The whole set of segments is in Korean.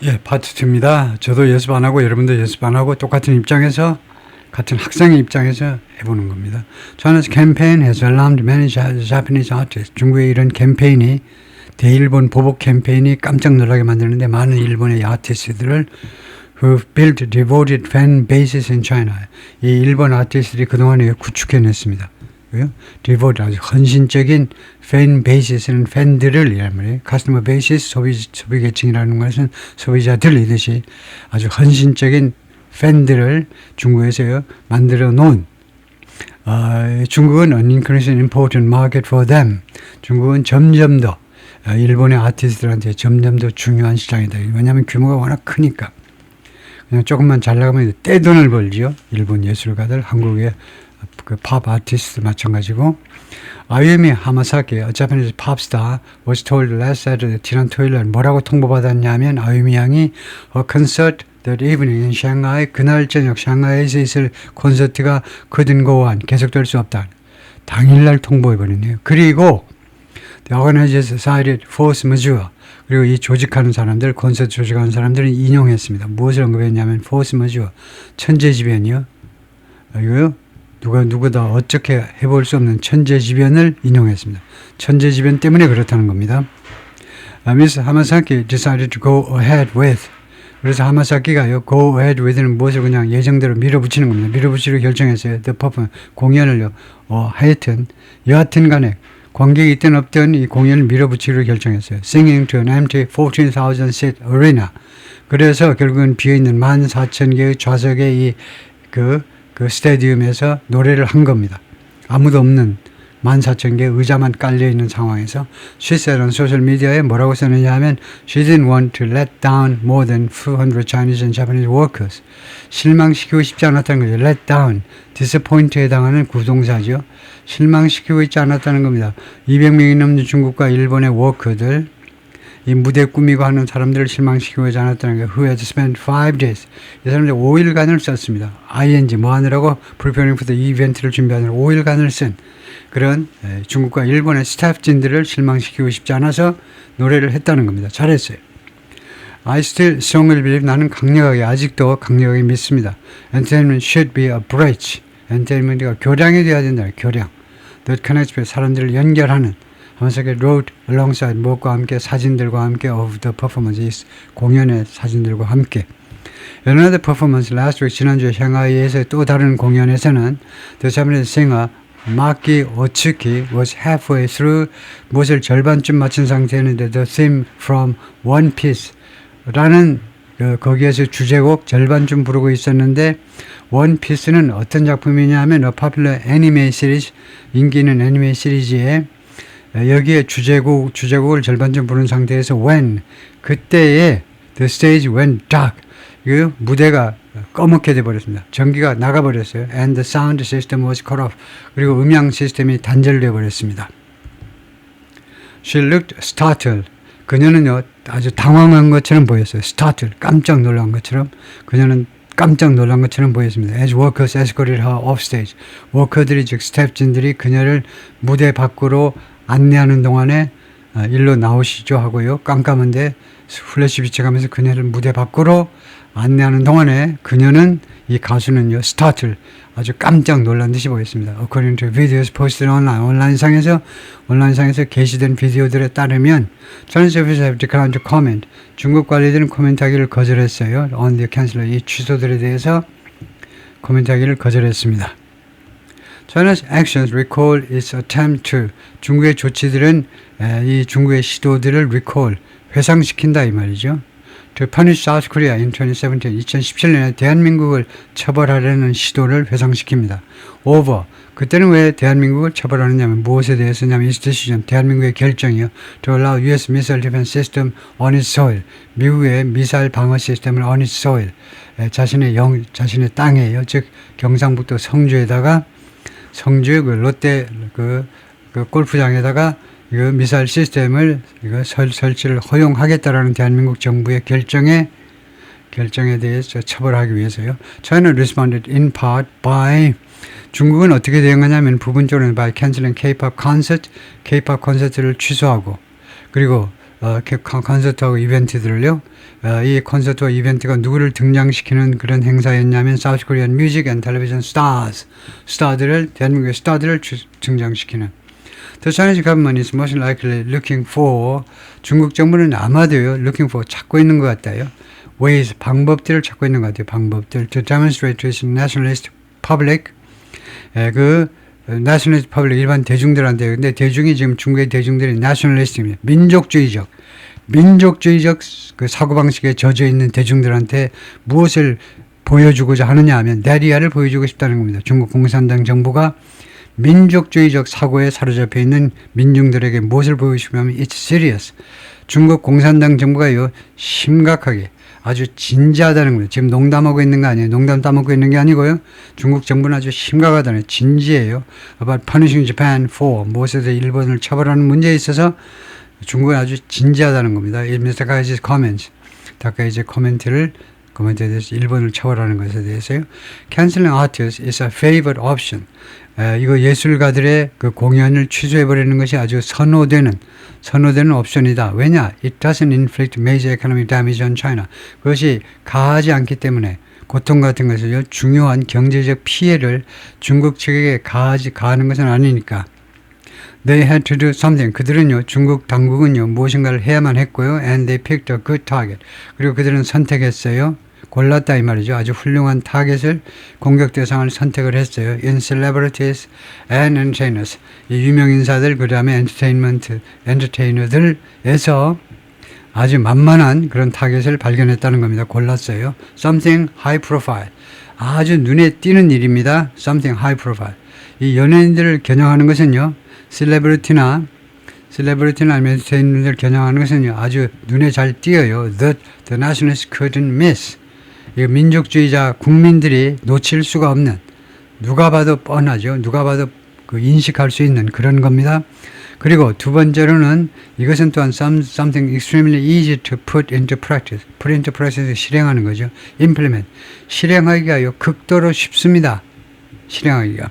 예, 파트 2입니다. 저도 연습 안 하고 여러분도 연습 안 하고 똑같은 입장에서 같은 학생의 입장에서 해보는 겁니다. China's campaign has alarmed many Japanese artists. 중국의 이런 캠페인이 대일본 보복 캠페인이 깜짝 놀라게 만드는데 많은 일본의 아티스트들을 who've built devoted fan bases in China. 이 일본 아티스트들이 그동안에 구축해냈습니다. devoted 아주 헌신적인 팬 베이스는 팬들을 이란 말이에요. customer basis 소비 계층이라는 것은 소비자들이듯이 아주 헌신적인 팬들을 중국에서 만들어 놓은 중국은 an increasingly important market for them. 중국은 점점 더 일본의 아티스트들한테 점점 더 중요한 시장이다. 왜냐하면 규모가 워낙 크니까. 그냥 조금만 잘 나가면 떼돈을 벌지요. 일본 예술가들, 한국의 그 팝 아티스트 마찬가지고. 아유미 하마사키, a Japanese pop star, was told last Saturday, 지난 토요일 날 뭐라고 통보받았냐면 아유미 양이 a concert that evening in Shanghai, 그날 저녁 샹하이에서 있을 콘서트가 거듭고한 계속될 수 없다. 당일날 통보해버리네요. 그리고 the organizers cited force majeure. 그리고 이 조직하는 사람들, 콘서트 조직하는 사람들은 인용했습니다. 무엇을 언급했냐면 force majeure, 천재지변이요. 이거요. 누구다 어떻게 해볼 수 없는 천재지변을 인용했습니다. 천재지변 때문에 그렇다는 겁니다. Miss Hamasaki decided to go ahead with. 그래서 하마사키가요, go ahead with는 무엇을 그냥 예정대로 밀어붙이는 겁니다. 밀어붙이기로 결정했어요. The performance, 공연을요. 하여튼, 여하튼 간에 관객이 있든 없든 이 공연을 밀어붙이기로 결정했어요. Singing to an empty 14,000 seat arena. 그래서 결국은 비어있는 14,000개의 좌석의 그 스타디움에서 노래를 한 겁니다. 아무도 없는 14,000개 의자만 깔려있는 상황에서 She said on social media에 뭐라고 썼느냐 하면 She didn't want to let down more than 200 Chinese and Japanese workers. 실망시키고 싶지 않았다는 거죠. Let down, disappoint에 해당하는 구동사죠. 실망시키고 있지 않았다는 겁니다. 200명이 넘는 중국과 일본의 워커들, 이 무대 꾸미고 하는 사람들을 실망시키고 있지 않았다는 게 who had spent 5 days. 이 사람들 5일간을 썼습니다. ing 뭐 하느라고 preparing for the 이벤트를 준비하느라 5일간을 쓴 그런 중국과 일본의 스태프진들을 실망시키고 싶지 않아서 노래를 했다는 겁니다. 잘했어요. I still strongly believe. 나는 강력하게 아직도 강력하게 믿습니다. Entertainment should be a bridge. 엔터테인먼트가 교량이 되어야 된다. 교량. That connects with 사람들을 연결하는. 하면서 wrote alongside 무엇과 함께 사진들과 함께 of the performance 공연의 사진들과 함께. Another performance last week 지난주에 샹하이에서 또 다른 공연에서는 the Japanese singer 마키 오츠키 was halfway through 무엇을 절반쯤 마친 상태였는데 the theme from One Piece 라는 거기에서 주제곡 절반쯤 부르고 있었는데 One Piece는 어떤 작품이냐 하면 a popular anime series 인기 있는 애니메 시리즈에 여기에 주제곡을 절반쯤 부른 상태에서 when 그때에 the stage went dark 그 무대가 꺼멓게 돼버렸습니다. 전기가 나가버렸어요. And the sound system was cut off. 그리고 음향 시스템이 단절돼 버렸습니다. She looked startled. 그녀는요 아주 당황한 것처럼 보였어요. startled. 깜짝 놀란 것처럼. 그녀는 깜짝 놀란 것처럼 보였습니다. As workers escorted her off stage. 워커들이 즉 스태프진들이 그녀를 무대 밖으로 안내하는 동안에 일로 나오시죠 하고요. 깜깜한데 플래시 비춰가면서 그녀를 무대 밖으로 안내하는 동안에 그녀는 이 가수는요. startled. 아주 깜짝 놀란 듯이 보였습니다. According to videos posted online. 온라인상에서 게시된 비디오들에 따르면 Chinese officials have declined to comment. 중국 관리들은 코멘트하기를 거절했어요. On the cancellation. 이 취소들에 대해서 코멘트하기를 거절했습니다. China's actions recall its attempt to. 중국의 조치들은 이 중국의 시도들을 recall, 회상시킨다 이 말이죠. To punish South Korea in 2017. 2017년에 대한민국을 처벌하려는 시도를 회상시킵니다. Over. 그때는 왜 대한민국을 처벌하느냐면 무엇에 대해서냐면 이 decision, 대한민국의 결정이요. To allow US missile defense system on its soil. 미국의 미사일 방어 시스템을 on its soil. 자신의 땅에요. 즉 경상북도 성주에다가 성주 그 롯데 그 골프장에다가 그 미사일 시스템을 설치를 허용하겠다라는 대한민국 정부의 결정에 대해서 처벌하기 위해서요. China responded in part by. 중국은 어떻게 대응하냐면 부분적으로 by canceling K-pop concert, K-pop 콘서트를 취소하고 그리고 콘서트하고 이벤트들을요. 이 콘서트와 이벤트가 누구를 등장시키는 그런 행사였냐면 South Korean Music and Television Stars, 대한민국의 스타들을 등장시키는. The Chinese government is most likely looking for, 중국 정부는 아마도요, looking for, 찾고 있는 것 같아요. ways, 방법들을 찾고 있는 것 같아요. 방법들. to demonstrate to its nationalist public, nationalist public, 일반 대중들한테. 근데 대중이 지금 중국의 대중들이 nationalist입니다. 민족주의적 그 사고방식에 젖어 있는 대중들한테 무엇을 보여주고자 하느냐 하면 내리아를 보여주고 싶다는 겁니다. 중국 공산당 정부가 민족주의적 사고에 사로잡혀 있는 민중들에게 무엇을 보여주냐면 it's serious. 중국 공산당 정부가요, 심각하게 아주 진지하다는 거예요. 지금 농담하고 있는 거 아니에요. 농담 따먹고 있는 게 아니고요. 중국 정부는 아주 심각하다는, 진지해요. About punishing Japan for, 무엇에서 일본을 처벌하는 문제에 있어서 중국은 아주 진지하다는 겁니다. Mr. Takai's comments, 다카이지의 코멘트에 대해서 일본을 처벌하는 것에 대해서요. Canceling artists is a favorite option. 이거 예술가들의 그 공연을 취소해버리는 것이 아주 선호되는 옵션이다. 왜냐? It doesn't inflict major economic damage on China. 그것이 가하지 않기 때문에 고통 같은 것을요, 중요한 경제적 피해를 중국 측에게 가하는 것은 아니니까. They had to do something. 그들은요, 중국 당국은요, 무엇인가를 해야만 했고요. And they picked a good target. 그리고 그들은 선택했어요. 골랐다 이 말이죠. 아주 훌륭한 타겟을, 공격 대상을 선택을 했어요. In celebrities and entertainers. 이 유명 인사들, 그 다음에 엔터테이너들에서 아주 만만한 그런 타겟을 발견했다는 겁니다. 골랐어요. Something high profile. 아주 눈에 띄는 일입니다. Something high profile. 이 연예인들을 겨냥하는 것은요, 셀레브리티나 아니면 엔터테이너들을 겨냥하는 것은요, 아주 눈에 잘 띄어요. That the nationalists couldn't miss. 이 민족주의자 국민들이 놓칠 수가 없는, 누가 봐도 뻔하죠. 누가 봐도 그 인식할 수 있는 그런 겁니다. 그리고 두 번째로는 이것은 또한 something extremely easy to put into practice. put into practice, 실행하는 거죠. implement. 실행하기가요, 극도로 쉽습니다. 실행하기가.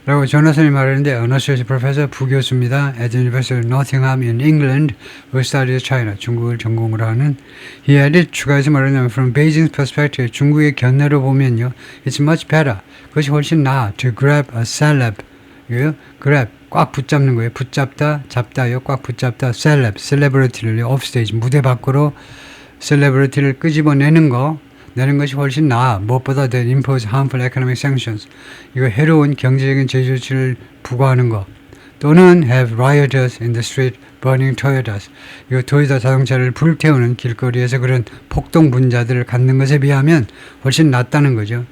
라고 조나선이 말하는데, an associate professor, 부교수입니다. at the University of Nottingham in England, who studies China, 중국을 전공으로 하는. He added, 추가해서 말하냐면, from Beijing's perspective, 중국의 견해로 보면요, it's much better. 그것이 훨씬 나아. to grab a celeb. grab, 꽉 붙잡는 거예요. 붙잡다, 잡다요, 꽉 붙잡다. celebrity를요, offstage, 무대 밖으로 celebrity를 끄집어내는 것이 훨씬 나아. 무엇보다 than impose harmful economic sanctions. 이거 해로운 경제적인 제재 조치를 부과하는 것. 또는 have rioters in the street burning Toyotas. 이거 토요타 자동차를 불태우는 길거리에서 그런 폭동 분자들을 갖는 것에 비하면 훨씬 낫다는 거죠.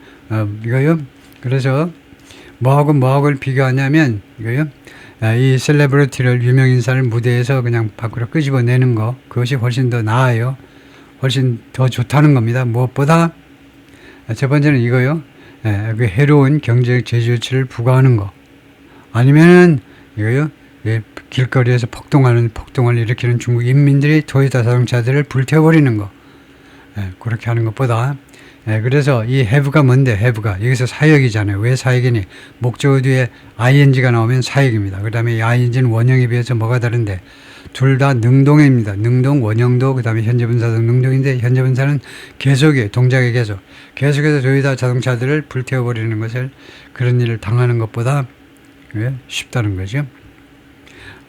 이거요. 그래서 뭐하고를 비교하냐면 이거요. 이 셀레브리티를, 유명인사를 무대에서 그냥 밖으로 끄집어내는 거, 그것이 훨씬 더 나아요. 훨씬 더 좋다는 겁니다. 무엇보다 첫 번째는 이거요. 그 해로운 경제적 제재 조치를 부과하는 거. 아니면은 이거요. 길거리에서 폭동을 일으키는 중국 인민들이 토요타 자동차들을 불태워버리는 거. 그렇게 하는 것보다. 그래서 이 have가 뭔데, have가. 여기서 사역이잖아요. 왜 사역이니? 목적어 뒤에 ing가 나오면 사역입니다. 그 다음에 이 ing는 원형에 비해서 뭐가 다른데? 둘 다 능동입니다. 능동, 원형도, 그 다음에 현재분사도 능동인데, 현재분사는 계속이에요. 동작의 계속. 계속해서 토요타 자동차들을 불태워버리는 것을, 그런 일을 당하는 것보다 쉽다는 거죠.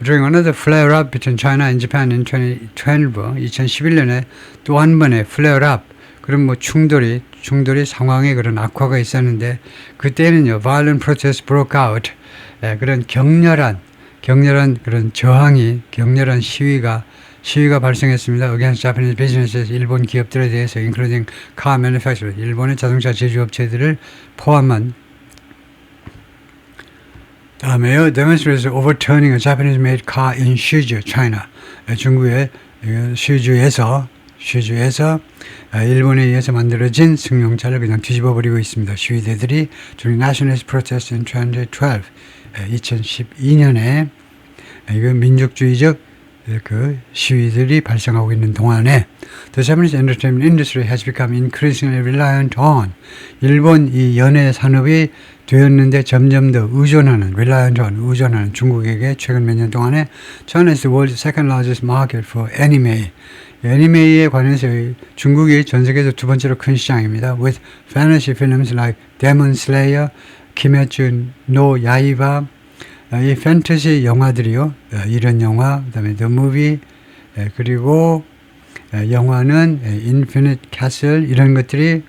During another flare-up between China and Japan in 2011년에 또 한 번의 flare-up, 그런 뭐 충돌이 상황에 그런 악화가 있었는데, 그때는요, violent protests broke out. 그런 격렬한 그런 격렬한 시위가 발생했습니다. Against Japanese businesses, 일본 기업들에 대해서, including car manufacturers, 일본의 자동차 제조업체들을 포함한. 다음에요, demonstrators overturning a Japanese-made car in Suzhou, China. 중국의 슈주에서 일본에 의해서 만들어진 승용차를 그냥 뒤집어버리고 있습니다. 시위대들이 during nationalist protests in 2012, 2012년에 이거 민족주의적 그 시위들이 발생하고 있는 동안에 The Japanese entertainment industry has become increasingly reliant on 일본 이 연예 산업이 되었는데 점점 더 의존하는 중국에게 최근 몇 년 동안에 China is the world's second largest market for anime. 애니메이에 관해서 중국이 전 세계에서 두 번째로 큰 시장입니다. With fantasy films like Demon Slayer, Kimetsu no Yaiba 이 판타지 영화들이요. 이런 영화, 그 다음에 The Movie, 그리고 영화는 Infinite Castle 이런 것들이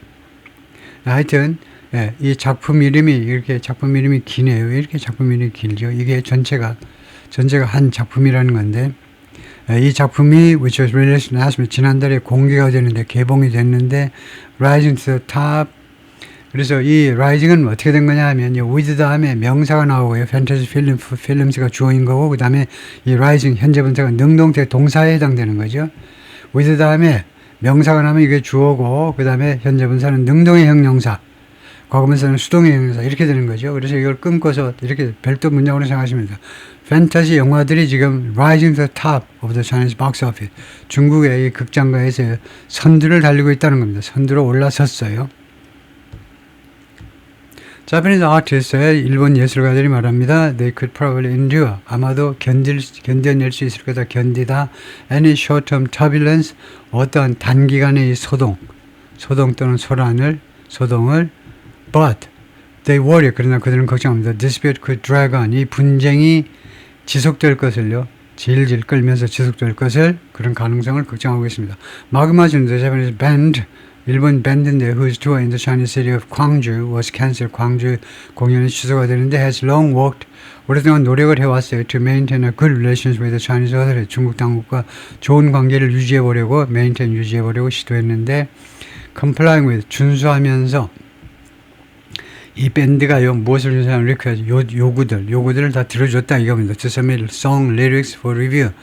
하여튼 이 작품 이름이 이렇게 작품 이름이 기네요. 왜 이렇게 작품 이름이 길죠? 이게 전체가 한 작품이라는 건데 이 작품이 which was released last month 지난달에 공개가 되는데 개봉이 됐는데 Rising to the Top 그래서 이 라이징은 어떻게 된 거냐 하면 with 다음에 명사가 나오고요. 판타지 필름스가 주어인 거고 그 다음에 이 라이징 현재 분사가 능동태 동사에 해당되는 거죠. with 다음에 명사가 나오면 이게 주어고 그 다음에 현재 분사는 능동의 형용사 과거분사는 수동의 형용사 이렇게 되는 거죠. 그래서 이걸 끊고서 이렇게 별도 문장으로 생각하시면 돼요. 판타지 영화들이 지금 rising to the top of the Chinese box office 중국의 이 극장가에서 선두를 달리고 있다는 겁니다. 선두로 올라섰어요. Japanese artists, 일본 예술가들이 말합니다. They could probably endure. 아마도 견뎌낼 수 있을 거다. 견디다. Any short-term turbulence. 어떠한 단기간의 이 소동 또는 소동을. But they worry. 그러나 그들은 걱정합니다. Dispute could drag on. 이 분쟁이 지속될 것을요. 질질 끌면서 지속될 것을 그런 가능성을 걱정하고 있습니다. 마그마준 the Japanese band 일본 밴드인데 whose tour in the Chinese city of Gwangju was cancelled. 광주 공연이 취소가 되는데 has long worked 오랫동안 노력을 해왔어요. to maintain a good relations with the Chinese authorities. 중국 당국과 좋은 관계를 유지해보려고 유지해보려고 시도했는데 complying with 준수하면서 이 밴드가요 무엇을 준수하는 요구들을 다 들어줬다 이겁니다. To submit song lyrics for review.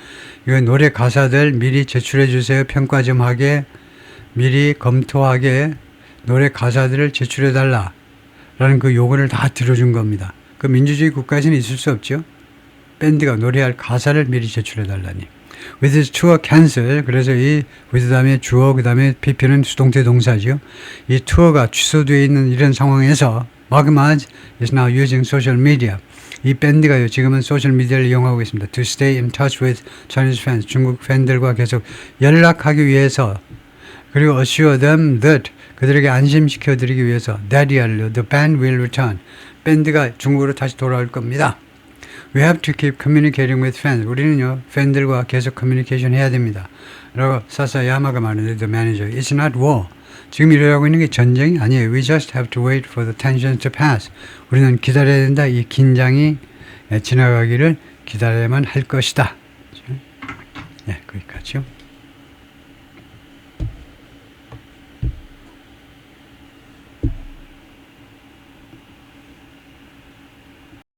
이거 노래 가사들 미리 제출해 주세요. 평가 좀 하게. 미리 검토하게 노래 가사들을 제출해달라 라는 그 요구를 다 들어준 겁니다. 그 민주주의 국가에서는 있을 수 없죠. 밴드가 노래할 가사를 미리 제출해달라니. With his tour cancel 그래서 이 with 다음에 주어 그 다음에 PP는 수동태 동사죠. 이 투어가 취소되어 있는 이런 상황에서 Magmaj is now using social media. 이 밴드가요 지금은 소셜미디어를 이용하고 있습니다. To stay in touch with Chinese fans. 중국 팬들과 계속 연락하기 위해서 그리고 assure them that 그들에게 안심시켜드리기 위해서 that the band will return. 밴드가 중국으로 다시 돌아올 겁니다. We have to keep communicating with fans. 우리는요 팬들과 계속 커뮤니케이션 해야 됩니다. 라고 사사야마가 말하는데 the manager. It's not war. 지금 일어나고 있는 게 전쟁이 아니에요. We just have to wait for the tensions to pass. 우리는 기다려야 된다. 이 긴장이 지나가기를 기다려야만 할 것이다. 네, 거기까지요.